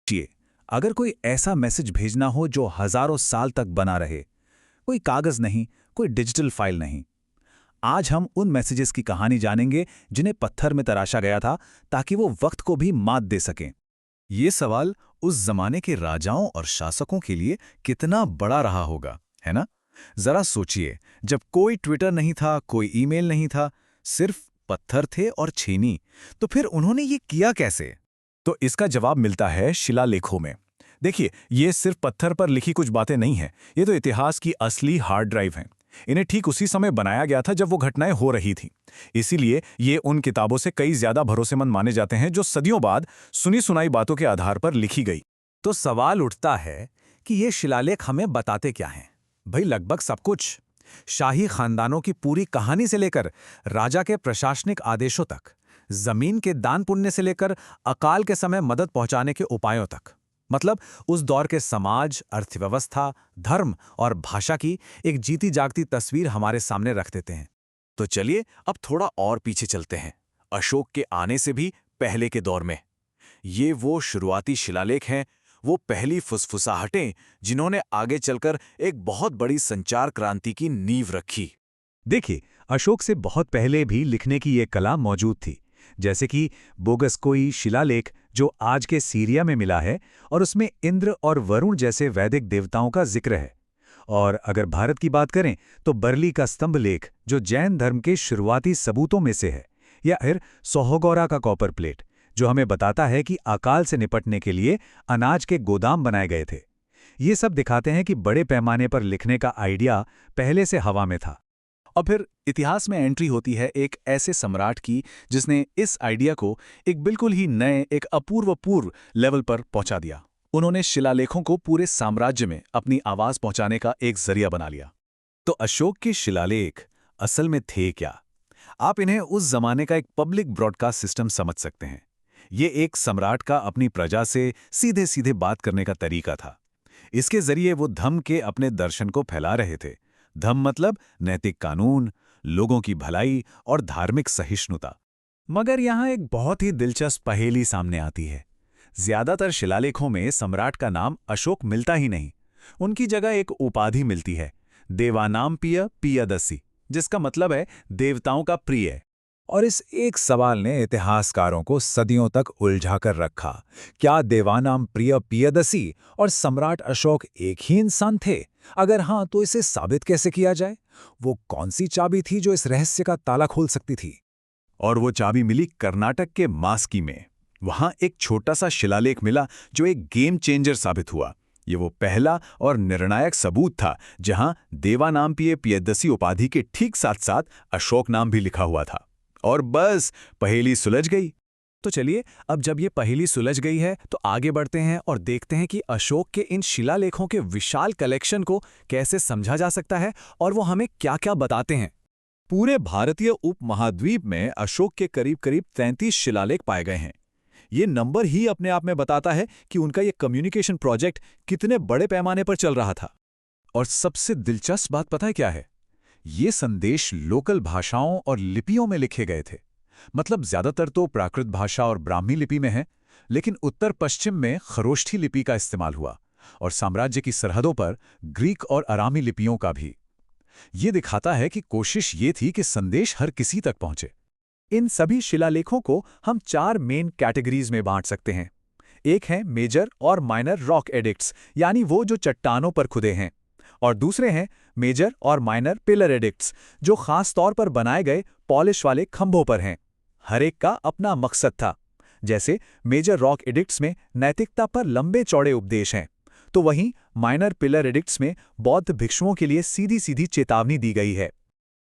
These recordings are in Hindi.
सोचिए, अगर कोई ऐसा मैसेज भेजना हो जो हजारों साल तक बना रहे, कोई कागज नहीं, कोई डिजिटल फाइल नहीं। आज हम उन मैसेजेस की कहानी जानेंगे जिन्हें पत्थर में तराशा गया था ताकि वो वक्त को भी मात दे सकें। ये सवाल उस जमाने के राजाओं और शासकों के लिए कितना बड़ा रहा होगा, है ना? जरा सोचिए, जब कोई ट्विटर नहीं था, कोई ईमेल नहीं था, सिर्फ पत्थर थे और छेनी, तो फिर उन्होंने ये किया कैसे? तो इसका जवाब मिलता है शिलालेखों में। देखिए, ये सिर्फ पत्थर पर लिखी कुछ बातें नहीं हैं, ये तो इतिहास की असली हार्ड ड्राइव हैं। इन्हें ठीक उसी समय बनाया गया था जब वो घटनाएं हो रही थीं। इसीलिए ये उन किताबों से कई ज्यादा भरोसेमंद माने जाते हैं जो सदियों बाद सुनी सुनाई बातों के आधार पर लिखी गई। तो सवाल उठता है कि ये शिलालेख हमें बताते क्या हैं? भाई लगभग सब कुछ। शाही खानदानों की पूरी कहानी से लेकर राजा के प्रशासनिक आदेशों तक, जमीन के दान पुण्य से लेकर अकाल के समय मदद पहुंचाने के उपायों तक। मतलब उस दौर के समाज, अर्थव्यवस्था, धर्म और भाषा की एक जीती जागती तस्वीर हमारे सामने रख देते हैं। तो चलिए अब थोड़ा और पीछे चलते हैं, अशोक के आने से भी पहले के दौर में। ये वो शुरुआती शिलालेख हैं, वो पहली फुसफुसाहटें जिन्होंने आगे चलकर एक बहुत बड़ी संचार क्रांति की नींव रखी। देखिए, अशोक से बहुत पहले भी लिखने की ये कला मौजूद थी, जैसे कि बोगसकोई शिलालेख जो आज के सीरिया में मिला है और उसमें इंद्र और वरुण जैसे वैदिक देवताओं का जिक्र है। और अगर भारत की बात करें तो बरली का स्तंभ लेख जो जैन धर्म के शुरुआती सबूतों में से है, या फिर सोहगौरा का कॉपर प्लेट जो हमें बताता है कि अकाल से निपटने के लिए अनाज के गोदाम बनाए गए थे। ये सब दिखाते हैं कि बड़े पैमाने पर लिखने का आइडिया पहले से हवा में था। और फिर इतिहास में एंट्री होती है एक ऐसे सम्राट की जिसने इस आइडिया को एक बिल्कुल ही नए, एक अपूर्वपूर्व लेवल पर पहुंचा दिया। उन्होंने शिलालेखों को पूरे साम्राज्य में अपनी आवाज पहुंचाने का एक जरिया बना लिया। तो अशोक के शिलालेख असल में थे क्या? आप इन्हें उस जमाने का एक पब्लिक ब्रॉडकास्ट सिस्टम समझ सकते हैं। ये एक सम्राट का अपनी प्रजा से सीधे सीधे बात करने का तरीका था। इसके जरिए वो धम्म के अपने दर्शन को फैला रहे थे। धम्म मतलब नैतिक कानून, लोगों की भलाई और धार्मिक सहिष्णुता। मगर यहाँ एक बहुत ही दिलचस्प पहेली सामने आती है। ज्यादातर शिलालेखों में सम्राट का नाम अशोक मिलता ही नहीं। उनकी जगह एक उपाधि मिलती है, देवानाम पियदसी, जिसका मतलब है देवताओं का प्रिय। और इस एक सवाल ने इतिहासकारों को सदियों तक उलझा कर रखा। क्या देवानाम पियदसी और सम्राट अशोक एक ही इंसान थे? अगर हाँ, तो इसे साबित कैसे किया जाए? वो कौन सी चाबी थी जो इस रहस्य का ताला खोल सकती थी? और वो चाबी मिली कर्नाटक के मास्की में। वहां एक छोटा सा शिलालेख मिला जो एक गेम चेंजर साबित हुआ। ये वो पहला और निर्णायक सबूत था जहां देवानामपिय पियदसी उपाधि के ठीक साथ साथ अशोक नाम भी लिखा हुआ था। और बस पहेली सुलझ गई। तो चलिए, अब जब ये पहेली सुलझ गई है तो आगे बढ़ते हैं और देखते हैं कि अशोक के इन शिलालेखों के विशाल कलेक्शन को कैसे समझा जा सकता है और वो हमें क्या-क्या बताते हैं। पूरे भारतीय उपमहाद्वीप में अशोक के करीब करीब 33 शिलालेख पाए गए हैं। ये नंबर ही अपने आप में बताता है कि उनका ये कम्युनिकेशन प्रोजेक्ट कितने बड़े पैमाने पर चल रहा था। और सबसे दिलचस्प बात पता है क्या है? ये संदेश लोकल भाषाओं और लिपियों में लिखे गए थे। मतलब ज्यादातर तो प्राकृत भाषा और ब्राह्मी लिपि में है, लेकिन उत्तर पश्चिम में खरोष्ठी लिपि का इस्तेमाल हुआ और साम्राज्य की सरहदों पर ग्रीक और अरामी लिपियों का भी। ये दिखाता है कि कोशिश ये थी कि संदेश हर किसी तक पहुंचे। इन सभी शिलालेखों को हम 4 मेन कैटेगरीज में बांट सकते हैं। एक है मेजर और माइनर रॉक एडिक्ट्स, यानी वो जो चट्टानों पर खुदे हैं, और दूसरे हैं मेजर और माइनर पिलर एडिक्ट्स, जो खास तौर पर बनाए गए पॉलिश वाले खंभों पर हैं। हर एक का अपना मकसद था। जैसे मेजर रॉक एडिक्ट्स में नैतिकता पर लंबे चौड़े उपदेश हैं, तो वहीं माइनर पिलर एडिक्ट्स में बौद्ध भिक्षुओं के लिए सीधी सीधी चेतावनी दी गई है।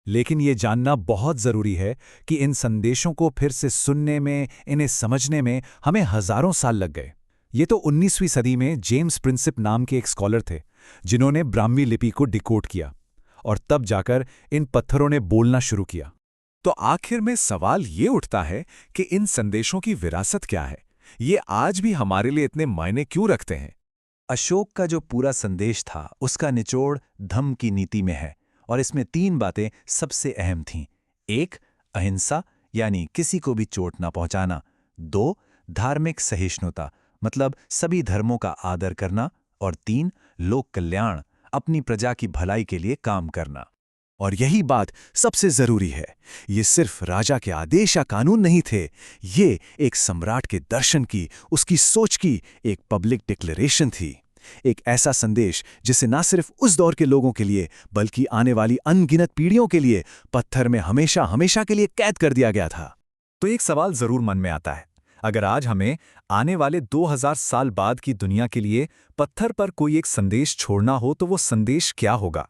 लेकिन ये जानना बहुत जरूरी है कि इन संदेशों को फिर से सुनने में, इन्हें समझने में हमें हजारों साल लग गए। ये तो 19वीं सदी में जेम्स प्रिंसिप नाम के एक स्कॉलर थे जिन्होंने ब्राह्मी लिपि को डिकोड किया, और तब जाकर इन पत्थरों ने बोलना शुरू किया। तो आखिर में सवाल ये उठता है कि इन संदेशों की विरासत क्या है? ये आज भी हमारे लिए इतने मायने क्यों रखते हैं? अशोक का जो पूरा संदेश था उसका निचोड़ धम्म की नीति में है, और इसमें 3 बातें सबसे अहम थीं। 1, अहिंसा, यानी किसी को भी चोट ना पहुंचाना। 2, धार्मिक सहिष्णुता, मतलब सभी धर्मों का आदर करना, और 3 लोक कल्याण, अपनी प्रजा की भलाई के लिए काम करना। और यही बात सबसे जरूरी है, ये सिर्फ राजा के आदेश या कानून नहीं थे, ये एक सम्राट के दर्शन की, उसकी सोच की एक पब्लिक डिक्लेरेशन थी। एक ऐसा संदेश जिसे ना सिर्फ उस दौर के लोगों के लिए बल्कि आने वाली अनगिनत पीढ़ियों के लिए पत्थर में हमेशा हमेशा के लिए कैद कर दिया गया था। तो एक सवाल जरूर मन में आता है, अगर आज हमें आने वाले 2000 साल बाद की दुनिया के लिए पत्थर पर कोई एक संदेश छोड़ना हो तो वो संदेश क्या होगा?